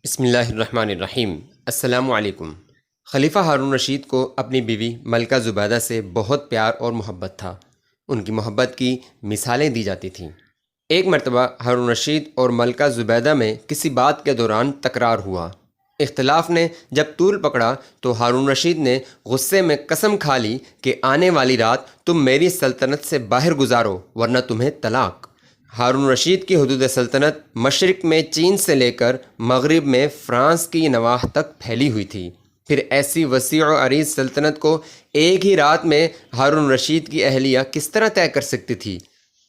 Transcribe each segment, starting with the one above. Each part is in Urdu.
بسم اللہ الرحمن الرحیم۔ السلام علیکم۔ خلیفہ ہارون رشید کو اپنی بیوی ملکہ زبیدہ سے بہت پیار اور محبت تھا۔ ان کی محبت کی مثالیں دی جاتی تھیں۔ ایک مرتبہ ہارون رشید اور ملکہ زبیدہ میں کسی بات کے دوران تکرار ہوا۔ اختلاف نے جب طول پکڑا تو ہارون رشید نے غصے میں قسم کھا لی کہ آنے والی رات تم میری سلطنت سے باہر گزارو ورنہ تمہیں طلاق۔ ہارون رشید کی حدود سلطنت مشرق میں چین سے لے کر مغرب میں فرانس کی نواح تک پھیلی ہوئی تھی۔ پھر ایسی وسیع و عریض سلطنت کو ایک ہی رات میں ہارون رشید کی اہلیہ کس طرح طے کر سکتی تھی،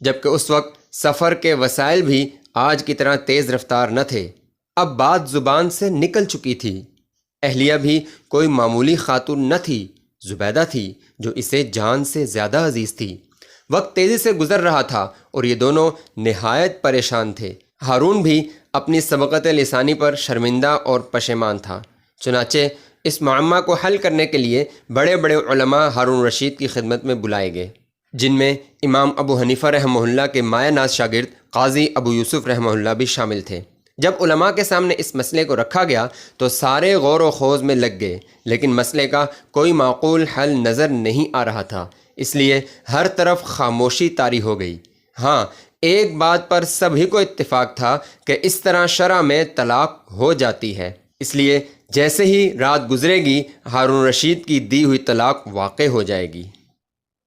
جبکہ اس وقت سفر کے وسائل بھی آج کی طرح تیز رفتار نہ تھے۔ اب بات زبان سے نکل چکی تھی۔ اہلیہ بھی کوئی معمولی خاتون نہ تھی، زبیدہ تھی جو اسے جان سے زیادہ عزیز تھی۔ وقت تیزی سے گزر رہا تھا اور یہ دونوں نہایت پریشان تھے۔ ہارون بھی اپنی سبقت لسانی پر شرمندہ اور پشیمان تھا۔ چنانچہ اس معمہ کو حل کرنے کے لیے بڑے بڑے علماء ہارون رشید کی خدمت میں بلائے گئے، جن میں امام ابو حنیفہ رحمہ اللہ کے مایہ ناز شاگرد قاضی ابو یوسف رحمہ اللہ بھی شامل تھے۔ جب علماء کے سامنے اس مسئلے کو رکھا گیا تو سارے غور و خوض میں لگ گئے، لیکن مسئلے کا کوئی معقول حل نظر نہیں آ رہا تھا، اس لیے ہر طرف خاموشی طاری ہو گئی۔ ہاں، ایک بات پر سبھی کو اتفاق تھا کہ اس طرح شرع میں طلاق ہو جاتی ہے، اس لیے جیسے ہی رات گزرے گی ہارون رشید کی دی ہوئی طلاق واقع ہو جائے گی۔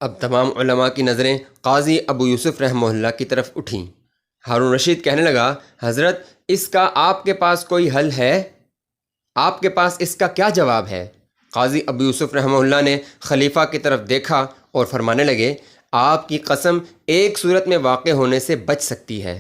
اب تمام علماء کی نظریں قاضی ابو یوسف رحمہ اللہ کی طرف اٹھیں۔ ہارون رشید کہنے لگا، حضرت، اس کا آپ کے پاس کوئی حل ہے؟ آپ کے پاس اس کا کیا جواب ہے؟ قاضی ابو یوسف رحمہ اللہ نے خلیفہ کی طرف دیکھا اور فرمانے لگے، آپ کی قسم ایک صورت میں واقع ہونے سے بچ سکتی ہے۔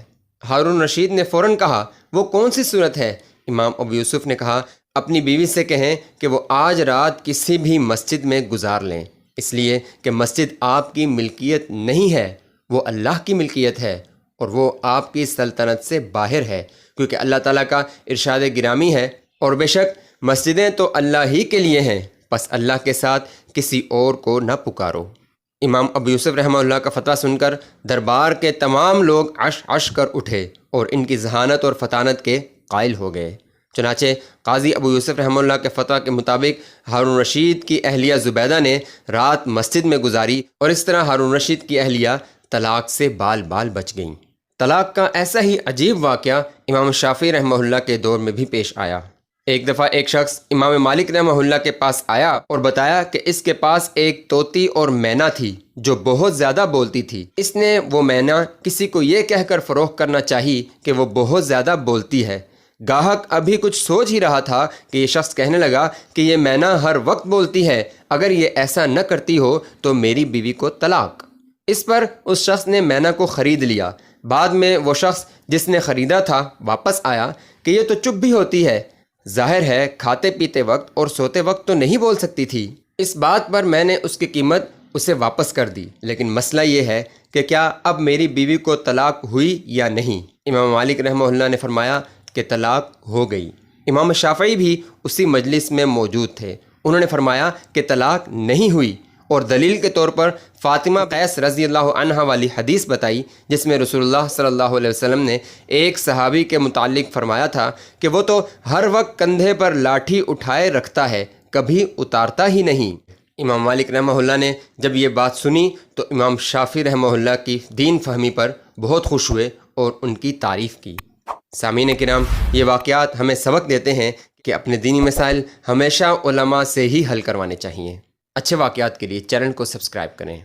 ہارون رشید نے فوراً کہا، وہ کون سی صورت ہے؟ امام ابو یوسف نے کہا، اپنی بیوی سے کہیں کہ وہ آج رات کسی بھی مسجد میں گزار لیں، اس لیے کہ مسجد آپ کی ملکیت نہیں ہے، وہ اللہ کی ملکیت ہے اور وہ آپ کی سلطنت سے باہر ہے، کیونکہ اللہ تعالیٰ کا ارشاد گرامی ہے، اور بے شک مسجدیں تو اللہ ہی کے لیے ہیں، پس اللہ کے ساتھ کسی اور کو نہ پکارو۔ امام ابو یوسف رحمہ اللہ کا فتویٰ سن کر دربار کے تمام لوگ عش عش کر اٹھے اور ان کی ذہانت اور فطانت کے قائل ہو گئے۔ چنانچہ قاضی ابو یوسف رحمہ اللہ کے فتویٰ کے مطابق ہارون رشید کی اہلیہ زبیدہ نے رات مسجد میں گزاری اور اس طرح ہارون رشید کی اہلیہ طلاق سے بال بال بچ گئیں۔ طلاق کا ایسا ہی عجیب واقعہ امام شافعی رحمہ اللہ کے دور میں بھی پیش آیا۔ ایک دفعہ ایک شخص امام مالک رحمہ اللہ کے پاس آیا اور بتایا کہ اس کے پاس ایک طوطی اور مینا تھی جو بہت زیادہ بولتی تھی۔ اس نے وہ مینا کسی کو یہ کہہ کر فروخت کرنا چاہی کہ وہ بہت زیادہ بولتی ہے۔ گاہک ابھی کچھ سوچ ہی رہا تھا کہ یہ شخص کہنے لگا کہ یہ مینا ہر وقت بولتی ہے، اگر یہ ایسا نہ کرتی ہو تو میری بیوی کو طلاق۔ اس پر اس شخص نے مینا کو خرید لیا۔ بعد میں وہ شخص جس نے خریدا تھا واپس آیا کہ یہ تو چپ بھی ہوتی ہے، ظاہر ہے کھاتے پیتے وقت اور سوتے وقت تو نہیں بول سکتی تھی۔ اس بات پر میں نے اس کی قیمت اسے واپس کر دی، لیکن مسئلہ یہ ہے کہ کیا اب میری بیوی کو طلاق ہوئی یا نہیں؟ امام مالک رحمہ اللہ نے فرمایا کہ طلاق ہو گئی۔ امام شافعی بھی اسی مجلس میں موجود تھے، انہوں نے فرمایا کہ طلاق نہیں ہوئی، اور دلیل کے طور پر فاطمہ قیس رضی اللہ عنہا والی حدیث بتائی جس میں رسول اللہ صلی اللہ علیہ وسلم نے ایک صحابی کے متعلق فرمایا تھا کہ وہ تو ہر وقت کندھے پر لاٹھی اٹھائے رکھتا ہے، کبھی اتارتا ہی نہیں۔ امام مالک رحمہ اللہ نے جب یہ بات سنی تو امام شافعی رحمہ اللہ کی دین فہمی پر بہت خوش ہوئے اور ان کی تعریف کی۔ سامعین کرام، یہ واقعات ہمیں سبق دیتے ہیں کہ اپنے دینی مسائل ہمیشہ علماء سے ہی حل کروانے چاہیے۔ اچھے واقعات کے لیے چینل کو سبسکرائب کریں۔